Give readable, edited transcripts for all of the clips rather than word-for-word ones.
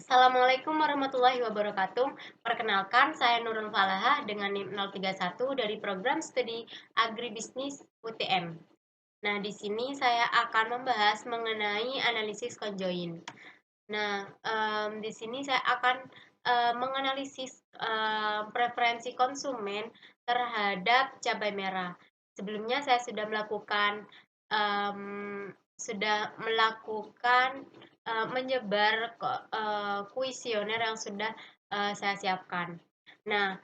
Assalamualaikum warahmatullahi wabarakatuh. Perkenalkan, saya Nurul Falaha dengan NIM 031 dari program studi Agribisnis UTM. Nah, di sini saya akan membahas mengenai analisis conjoin. Nah, di sini saya akan menganalisis preferensi konsumen terhadap cabai merah. Sebelumnya saya sudah melakukan menyebar kuesioner yang sudah saya siapkan. Nah,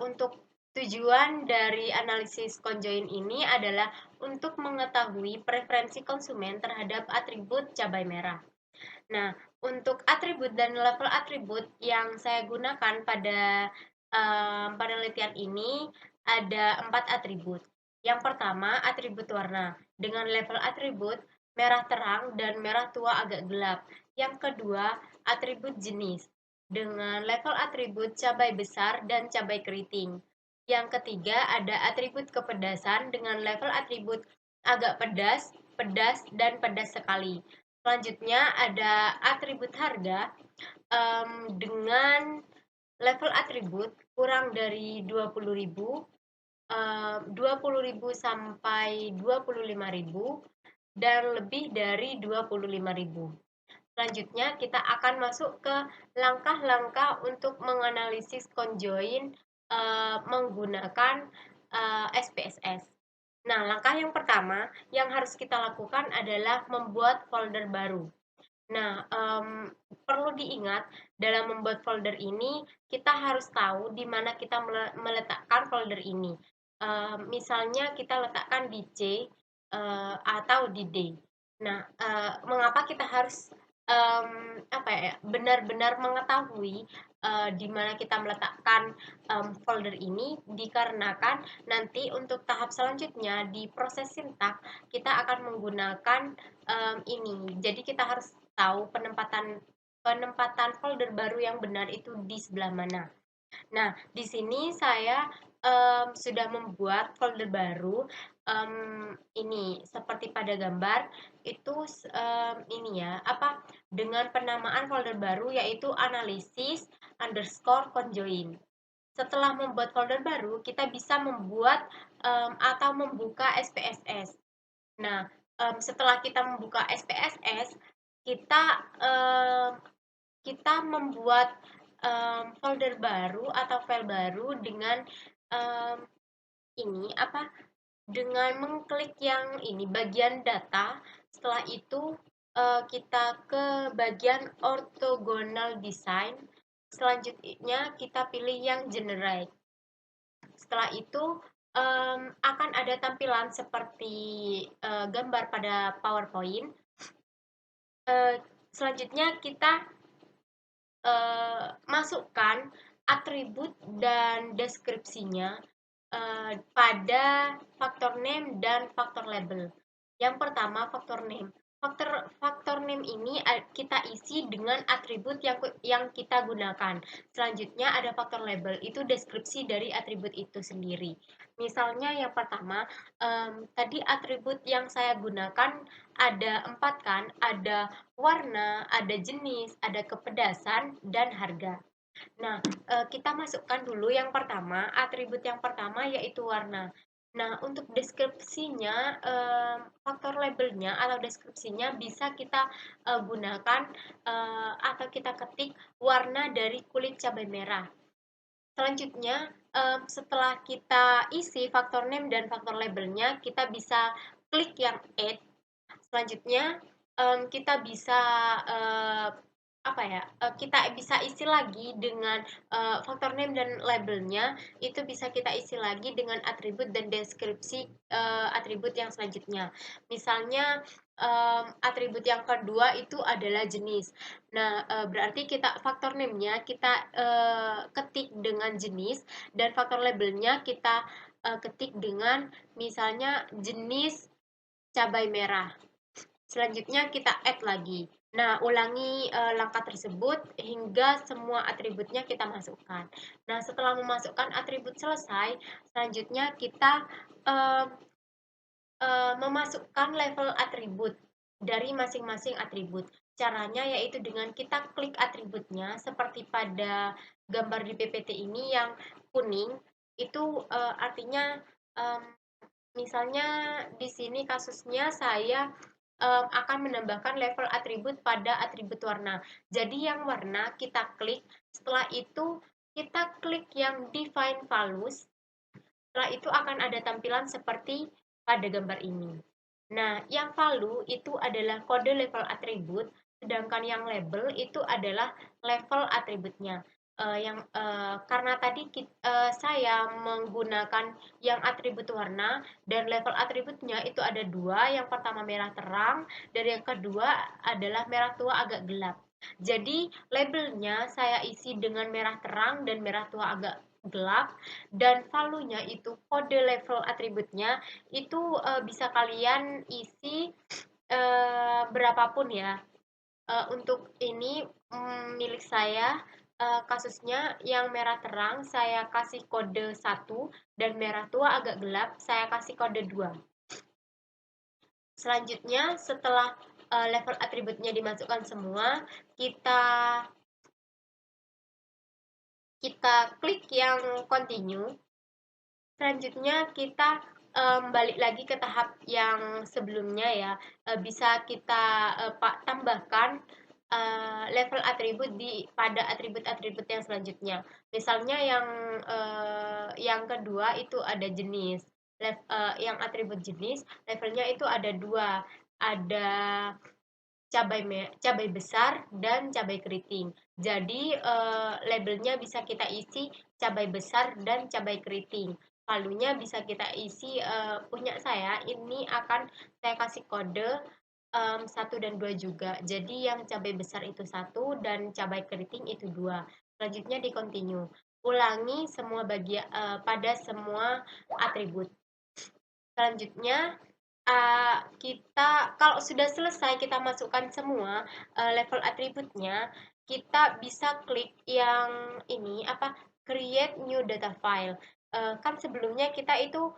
untuk tujuan dari analisis conjoin ini adalah untuk mengetahui preferensi konsumen terhadap atribut cabai merah. Nah, untuk atribut dan level atribut yang saya gunakan pada penelitian ini ada 4 atribut. Yang pertama, atribut warna dengan level atribut merah terang dan merah tua agak gelap. Yang kedua, atribut jenis dengan level atribut cabai besar dan cabai keriting. Yang ketiga, ada atribut kepedasan dengan level atribut agak pedas, pedas, dan pedas sekali. Selanjutnya ada atribut harga dengan level atribut kurang dari 20.000, 20.000 sampai 25.000 dan lebih dari 25.000. Selanjutnya kita akan masuk ke langkah-langkah untuk menganalisis conjoin menggunakan SPSS. Nah, langkah yang pertama yang harus kita lakukan adalah membuat folder baru. Nah, perlu diingat dalam membuat folder ini kita harus tahu di mana kita meletakkan folder ini. Misalnya kita letakkan di C atau di D. Nah, mengapa kita harus benar-benar mengetahui di mana kita meletakkan folder ini dikarenakan nanti untuk tahap selanjutnya di proses sintak kita akan menggunakan ini. Jadi kita harus tahu penempatan penempatan folder baru yang benar itu di sebelah mana. Nah, di sini saya sudah membuat folder baru ini seperti pada gambar itu ini ya dengan penamaan folder baru yaitu analisis underscore conjoin. Setelah membuat folder baru, kita bisa membuat atau membuka SPSS. Nah, setelah kita membuka SPSS, kita kita membuat folder baru atau file baru dengan um, ini dengan mengklik yang ini bagian data. Setelah itu kita ke bagian orthogonal design. Selanjutnya kita pilih yang generate. Setelah itu akan ada tampilan seperti gambar pada PowerPoint. Selanjutnya kita masukkan atribut dan deskripsinya pada faktor name dan faktor label. Yang pertama, faktor name. Faktor name ini kita isi dengan atribut yang kita gunakan. Selanjutnya ada faktor label, itu deskripsi dari atribut itu sendiri. Misalnya yang pertama, tadi atribut yang saya gunakan ada 4 kan, ada warna, ada jenis, ada kepedasan, dan harga. Nah, kita masukkan dulu yang pertama, atribut yang pertama yaitu warna. Nah, untuk deskripsinya, faktor labelnya atau deskripsinya bisa kita gunakan atau kita ketik warna dari kulit cabai merah. Selanjutnya, setelah kita isi faktor name dan faktor labelnya, kita bisa klik yang add. Selanjutnya, kita bisa kita bisa isi lagi dengan faktor name dan labelnya. Itu bisa kita isi lagi dengan atribut dan deskripsi atribut yang selanjutnya. Misalnya atribut yang kedua itu adalah jenis. Nah, berarti kita faktor name-nya kita ketik dengan jenis dan faktor labelnya kita ketik dengan misalnya jenis cabai merah. Selanjutnya kita add lagi. Nah, ulangi langkah tersebut hingga semua atributnya kita masukkan. Nah, setelah memasukkan atribut selesai, selanjutnya kita uh, memasukkan level atribut. dari masing-masing atribut. Caranya yaitu dengan kita klik atributnya seperti pada gambar di PPT ini yang kuning itu artinya um, misalnya di sini kasusnya saya akan menambahkan level atribut pada atribut warna. Jadi yang warna kita klik, setelah itu kita klik yang define values, setelah itu akan ada tampilan seperti pada gambar ini. Nah, yang value itu adalah kode level atribut, sedangkan yang label itu adalah level atributnya. Karena tadi saya menggunakan yang atribut warna dan level atributnya itu ada dua. Yang pertama merah terang dan yang kedua adalah merah tua agak gelap. Jadi labelnya saya isi dengan merah terang dan merah tua agak gelap, dan value-nya itu kode level atributnya itu bisa kalian isi berapapun ya. Untuk ini milik saya kasusnya yang merah terang saya kasih kode 1 dan merah tua agak gelap saya kasih kode 2. Selanjutnya setelah level atributnya dimasukkan semua, kita klik yang continue. Selanjutnya kita balik lagi ke tahap yang sebelumnya ya. Bisa kita tambahkan level atribut pada atribut-atribut yang selanjutnya. Misalnya yang kedua itu ada jenis. Yang atribut jenis levelnya itu ada dua, ada cabai besar dan cabai keriting. Jadi labelnya bisa kita isi cabai besar dan cabai keriting. Palunya bisa kita isi punya saya ini akan saya kasih kode 1 dan 2 juga. Jadi yang cabai besar itu 1 dan cabai keriting itu 2. Selanjutnya di continue. Ulangi semua bagian pada semua atribut. Selanjutnya kita kalau sudah selesai kita masukkan semua level atributnya, kita bisa klik yang ini apa create new data file. Kan sebelumnya kita itu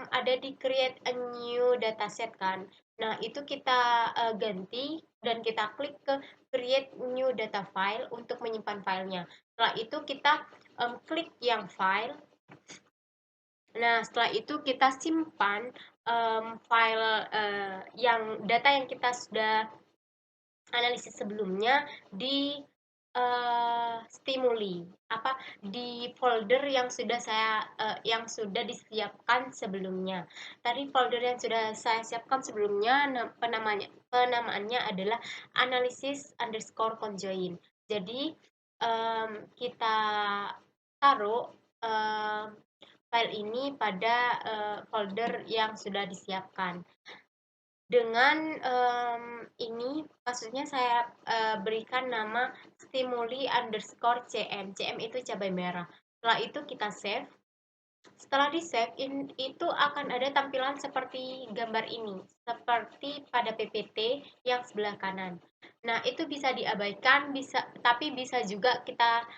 ada di create a new dataset kan. Nah, itu kita ganti dan kita klik ke create new data file untuk menyimpan filenya. Setelah itu kita klik yang file. Nah, setelah itu kita simpan file yang data yang kita sudah analisis sebelumnya di stimuli di folder yang sudah disiapkan sebelumnya. Tadi folder yang sudah saya siapkan sebelumnya penamaannya adalah analysis underscore conjoin. Jadi kita taruh file ini pada folder yang sudah disiapkan. Dengan ini kasusnya saya berikan nama stimuli underscore cm. Cm itu cabai merah. Setelah itu kita save. Setelah di save itu akan ada tampilan seperti gambar ini, seperti pada PPT yang sebelah kanan. Nah, itu bisa diabaikan, tapi bisa juga kita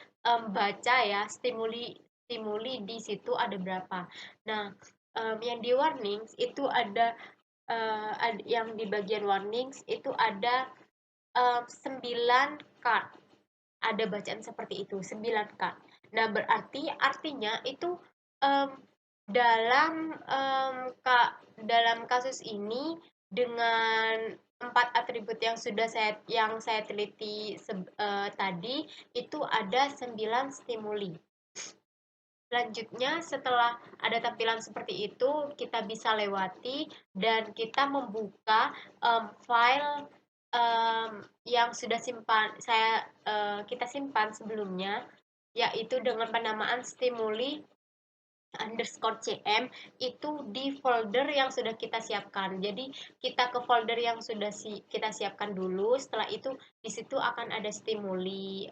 baca ya stimuli di situ ada berapa. Nah, yang di warnings itu ada yang di bagian warnings itu ada 9 card. Ada bacaan seperti itu, 9 card. Nah, berarti artinya itu um, dalam kasus ini dengan 4 atribut yang saya teliti tadi itu ada 9 stimuli. Selanjutnya, setelah ada tampilan seperti itu, kita bisa lewati dan kita membuka file yang sudah kita simpan sebelumnya, yaitu dengan penamaan stimuli underscore cm itu di folder yang sudah kita siapkan. Jadi kita ke folder yang sudah kita siapkan dulu. Setelah itu di situ akan ada stimuli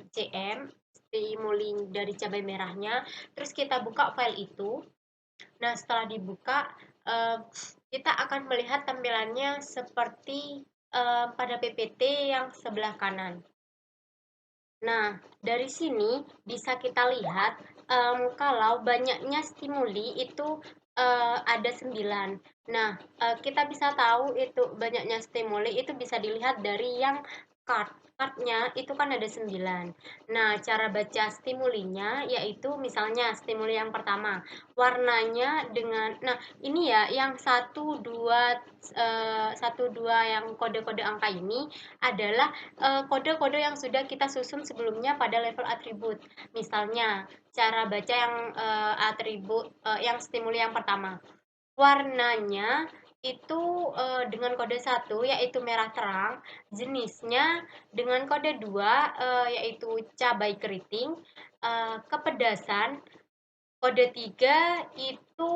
cm, stimuli dari cabai merahnya. Terus kita buka file itu. Nah, setelah dibuka kita akan melihat tampilannya seperti pada PPT yang sebelah kanan. Nah, dari sini bisa kita lihat kalau banyaknya stimuli itu ada 9. Nah, kita bisa tahu itu banyaknya stimuli itu bisa dilihat dari yang card-nya itu kan ada 9. Nah, cara baca stimulinya yaitu misalnya stimuli yang pertama, warnanya dengan nah ini ya yang 1, 2 yang kode-kode angka ini adalah kode-kode yang sudah kita susun sebelumnya pada level atribut. Misalnya, cara baca yang atribut yang stimuli yang pertama. Warnanya itu dengan kode 1 yaitu merah terang, jenisnya dengan kode 2 yaitu cabai keriting, kepedasan, kode 3 itu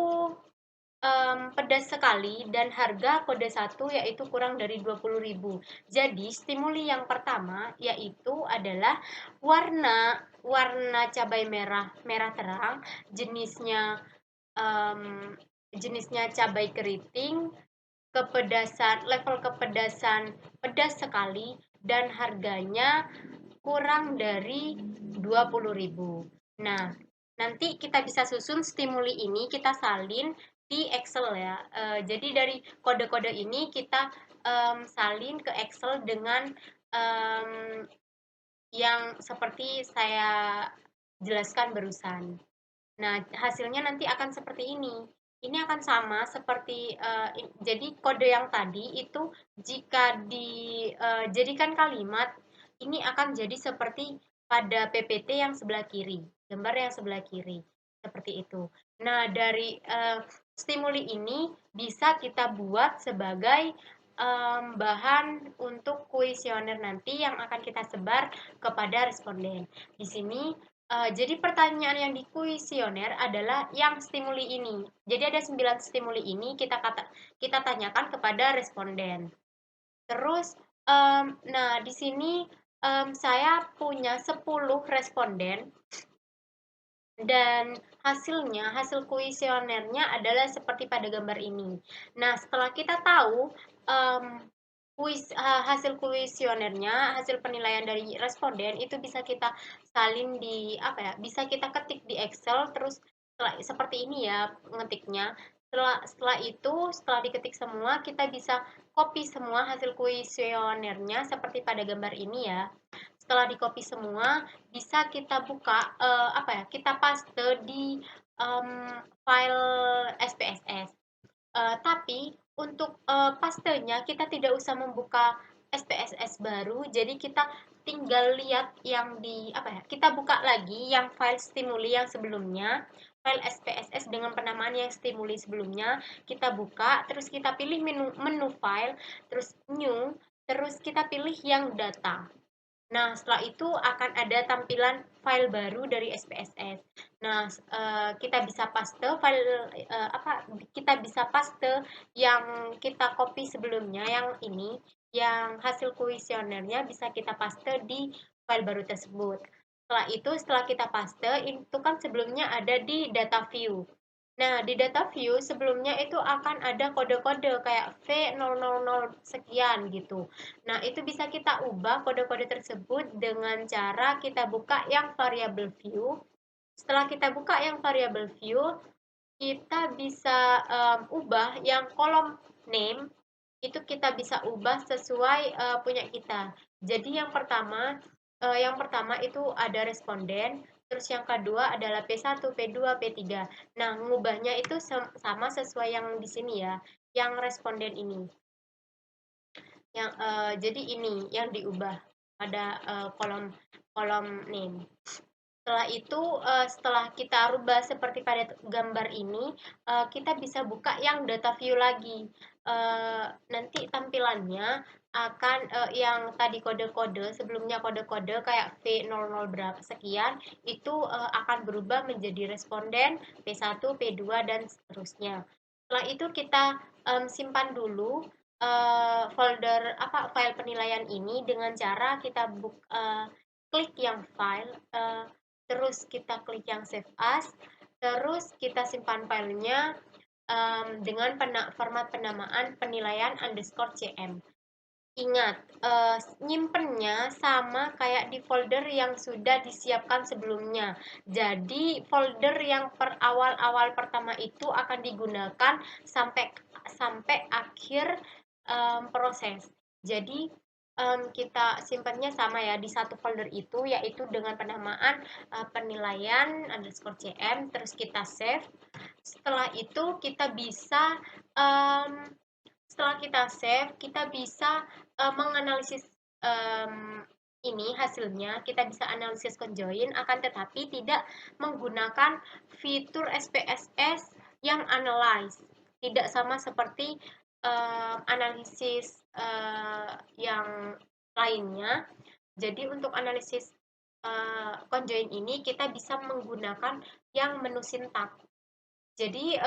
pedas sekali dan harga kode 1 yaitu kurang dari 20.000. Jadi stimuli yang pertama yaitu adalah warna warna cabai merah merah terang, jenisnya um, jenisnya cabai keriting, kepedasan level kepedasan pedas sekali dan harganya kurang dari 20.000. Nah, nanti kita bisa susun stimuli ini, kita salin di Excel ya. Jadi dari kode-kode ini kita salin ke Excel dengan um, yang seperti saya jelaskan barusan. Nah, hasilnya nanti akan seperti ini. Ini akan sama seperti jadi kode yang tadi itu jika dijadikan kalimat ini akan jadi seperti pada PPT yang sebelah kiri, gambar yang sebelah kiri. Seperti itu. Nah, dari stimuli ini bisa kita buat sebagai bahan untuk kuesioner nanti yang akan kita sebar kepada responden. Di sini jadi pertanyaan yang di kuesioner adalah yang stimuli ini. Jadi ada 9 stimuli ini kita tanyakan kepada responden. Terus nah di sini saya punya 10 responden dan hasil kuesionernya adalah seperti pada gambar ini. Nah, setelah kita tahu um, hasil kuesionernya, hasil penilaian dari responden itu bisa kita salin di apa ya? Bisa kita ketik di Excel terus seperti ini ya ngetiknya. Setelah itu, setelah diketik semua, kita bisa copy semua hasil kuesionernya seperti pada gambar ini ya. Setelah di copy semua bisa kita buka apa ya kita paste di file SPSS. Tapi untuk pastenya kita tidak usah membuka SPSS baru, jadi kita tinggal lihat yang di apa ya kita buka lagi yang file stimuli yang sebelumnya, file SPSS dengan penamaan yang stimuli sebelumnya kita buka, terus kita pilih menu file, terus new, terus kita pilih yang data. Nah, setelah itu akan ada tampilan file baru dari SPSS. Nah, kita bisa paste file apa? Kita bisa paste yang kita copy sebelumnya yang ini, yang hasil kuesionernya bisa kita paste di file baru tersebut. Setelah itu, setelah kita paste, itu kan sebelumnya ada di data view. Nah, di data view sebelumnya itu akan ada kode-kode kayak V000 sekian gitu. Nah, itu bisa kita ubah kode-kode tersebut dengan cara kita buka yang variable view. Setelah kita buka yang variable view, kita bisa ubah yang kolom name itu kita bisa ubah sesuai punya kita. Jadi yang pertama itu ada responden, terus yang kedua adalah P1, P2, P3. Nah, ngubahnya itu sama sesuai yang di sini ya, yang responden ini. Jadi ini yang diubah pada kolom kolom name. Setelah itu, setelah kita rubah seperti pada gambar ini, kita bisa buka yang data view lagi. Nanti tampilannya akan yang tadi kode-kode, sebelumnya kode-kode kayak V00 berapa sekian, itu akan berubah menjadi responden P1, P2, dan seterusnya. Setelah itu kita simpan dulu folder file penilaian ini dengan cara kita klik yang file, terus kita klik yang save as, terus kita simpan filenya dengan format penamaan penilaian underscore cm. Ingat, nyimpennya sama kayak di folder yang sudah disiapkan sebelumnya. Jadi, folder yang awal-awal pertama itu akan digunakan sampai sampai akhir proses. Jadi, kita simpannya sama ya di satu folder itu, yaitu dengan penamaan penilaian underscore cm, terus kita save. Setelah itu kita bisa um, setelah kita save, kita bisa menganalisis ini hasilnya, kita bisa analisis conjoin, akan tetapi tidak menggunakan fitur SPSS yang analyze. Tidak sama seperti analisis yang lainnya. Jadi untuk analisis conjoin ini kita bisa menggunakan yang menu sintak. Jadi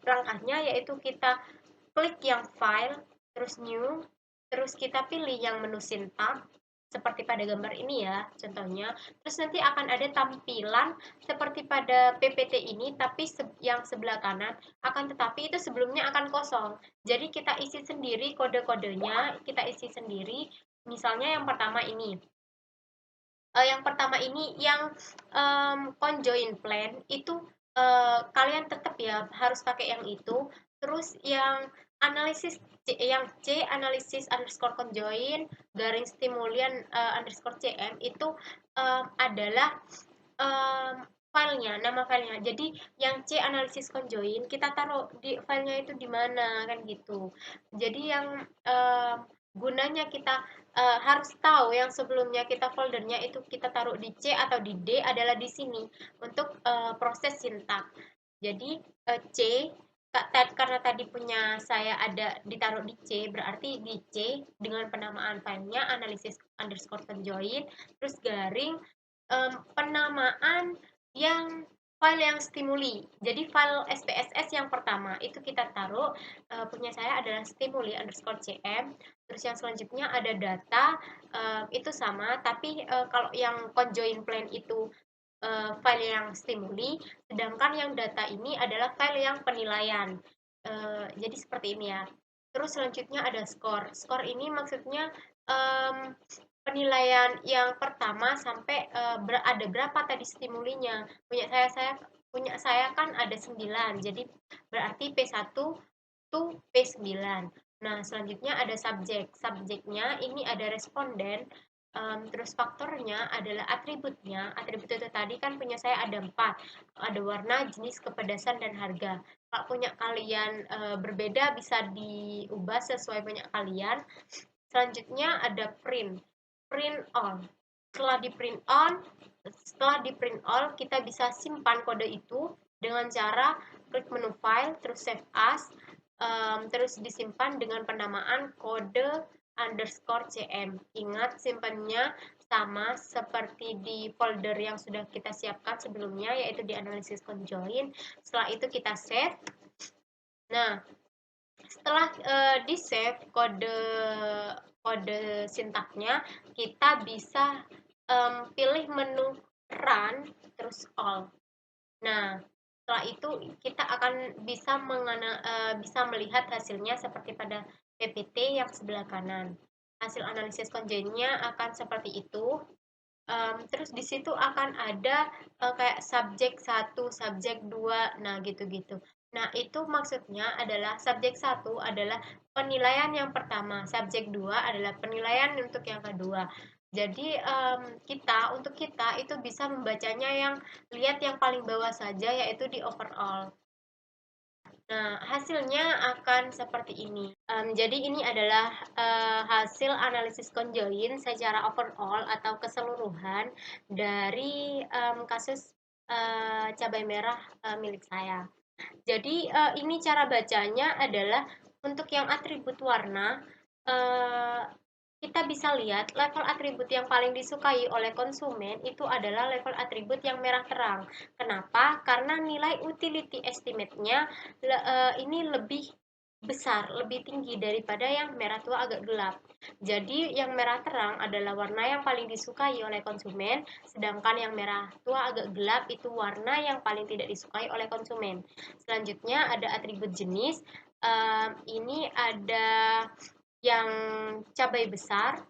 langkahnya yaitu kita klik yang file, terus new, terus kita pilih yang menu sintak, seperti pada gambar ini ya, contohnya. Terus nanti akan ada tampilan seperti pada PPT ini, tapi yang sebelah kanan, akan tetapi itu sebelumnya akan kosong. Jadi kita isi sendiri kode-kodenya, kita isi sendiri. Misalnya yang pertama ini. Yang conjoin plan itu kalian tetap ya harus pakai yang itu. Terus yang analisis yang C analisis underscore conjoin garing stimulian underscore cm itu adalah filenya, nama filenya. Jadi yang C analisis conjoin kita taruh di filenya itu di mana kan gitu. Jadi yang gunanya kita harus tahu yang sebelumnya kita foldernya itu kita taruh di C atau di D adalah di sini untuk proses sintak. Jadi C karena tadi punya saya ada ditaruh di C, berarti di C dengan penamaan filenya analisis underscore conjoin terus garing penamaan yang file yang stimuli. Jadi file SPSS yang pertama itu kita taruh punya saya adalah stimuli underscore cm. Terus yang selanjutnya ada data itu sama, tapi kalau yang conjoin plan itu file yang stimuli, sedangkan yang data ini adalah file yang penilaian. Jadi seperti ini ya. Terus selanjutnya ada score. Score ini maksudnya penilaian yang pertama sampai ada berapa tadi stimulinya. Punya saya kan ada 9. Jadi berarti P1 tuh P9. Nah, selanjutnya ada subjek. Subjeknya ini ada responden. Terus faktornya adalah atributnya. Atribut itu tadi kan punya saya ada 4. Ada warna, jenis, kepedasan, dan harga. Kalau punya kalian berbeda bisa diubah sesuai punya kalian. Selanjutnya ada print. Print all. Setelah di print all, kita bisa simpan kode itu dengan cara klik menu file, terus save as, terus disimpan dengan penamaan kode underscore cm. Ingat simpannya sama seperti di folder yang sudah kita siapkan sebelumnya, yaitu di analisis conjoin. Setelah itu kita save. Nah, setelah di save kode sintaknya, kita bisa pilih menu run terus all. Nah, setelah itu kita akan bisa melihat hasilnya seperti pada PPT yang sebelah kanan. Hasil analisis conjoinnya akan seperti itu. Terus di situ akan ada kayak subjek 1, subjek 2, nah gitu-gitu. Nah, itu maksudnya adalah subjek 1 adalah penilaian yang pertama, subjek 2 adalah penilaian untuk yang kedua. Jadi untuk kita itu bisa membacanya yang lihat yang paling bawah saja yaitu di overall. Nah, hasilnya akan seperti ini. Jadi ini adalah hasil analisis conjoin secara overall atau keseluruhan dari kasus cabai merah milik saya. Jadi ini cara bacanya adalah untuk yang atribut warna kita bisa lihat level atribut yang paling disukai oleh konsumen itu adalah level atribut yang merah terang. Kenapa? Karena nilai utility estimate-nya ini lebih besar, lebih tinggi daripada yang merah tua agak gelap. Jadi yang merah terang adalah warna yang paling disukai oleh konsumen, sedangkan yang merah tua agak gelap itu warna yang paling tidak disukai oleh konsumen. Selanjutnya ada atribut jenis. Ini ada yang cabai besar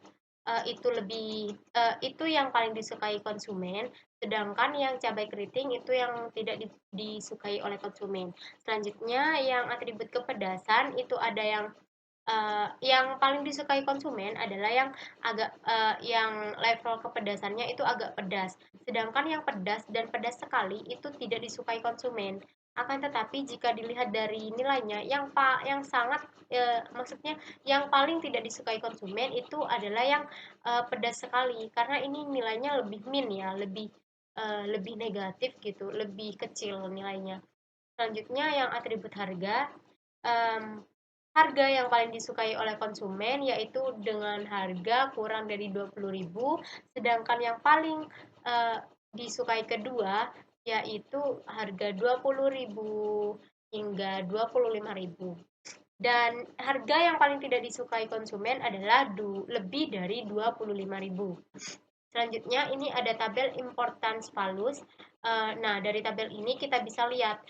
itu yang paling disukai konsumen, sedangkan yang cabai keriting itu yang tidak disukai oleh konsumen. Selanjutnya yang atribut kepedasan itu ada yang paling disukai konsumen adalah yang level kepedasannya itu agak pedas. Sedangkan yang pedas dan pedas sekali itu tidak disukai konsumen. Akan tetapi jika dilihat dari nilainya yang sangat maksudnya yang paling tidak disukai konsumen itu adalah yang pedas sekali karena ini nilainya lebih min ya, lebih negatif gitu, lebih kecil nilainya. Selanjutnya yang atribut harga. Em, Harga yang paling disukai oleh konsumen yaitu dengan harga kurang dari 20.000, sedangkan yang paling disukai kedua yaitu harga 20.000 hingga 25.000. Dan harga yang paling tidak disukai konsumen adalah lebih dari 25.000. Selanjutnya ini ada tabel importance values. Nah, dari tabel ini kita bisa lihat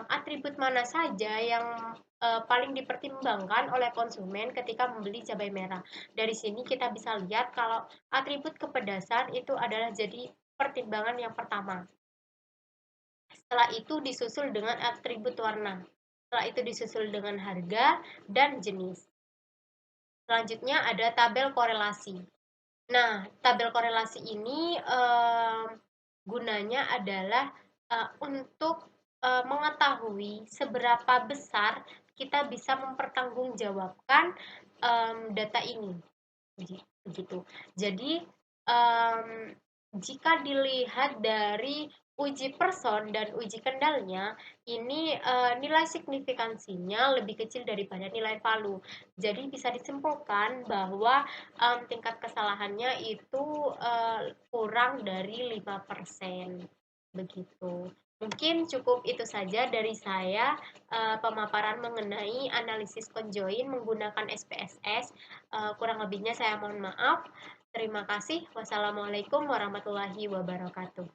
atribut mana saja yang paling dipertimbangkan oleh konsumen ketika membeli cabai merah. Dari sini kita bisa lihat kalau atribut kepedasan itu adalah jadi pertimbangan yang pertama. Setelah itu disusul dengan atribut warna. Setelah itu disusul dengan harga dan jenis. Selanjutnya ada tabel korelasi. Nah, tabel korelasi ini gunanya adalah untuk mengetahui seberapa besar kita bisa mempertanggungjawabkan data ini, begitu. Jadi, em, jika dilihat dari uji person dan uji kendalnya, ini nilai signifikansinya lebih kecil daripada nilai value. Jadi bisa disimpulkan bahwa tingkat kesalahannya itu kurang dari 5%. Begitu. Mungkin cukup itu saja dari saya, pemaparan mengenai analisis conjoin menggunakan SPSS. Kurang lebihnya saya mohon maaf. Terima kasih. Wassalamualaikum warahmatullahi wabarakatuh.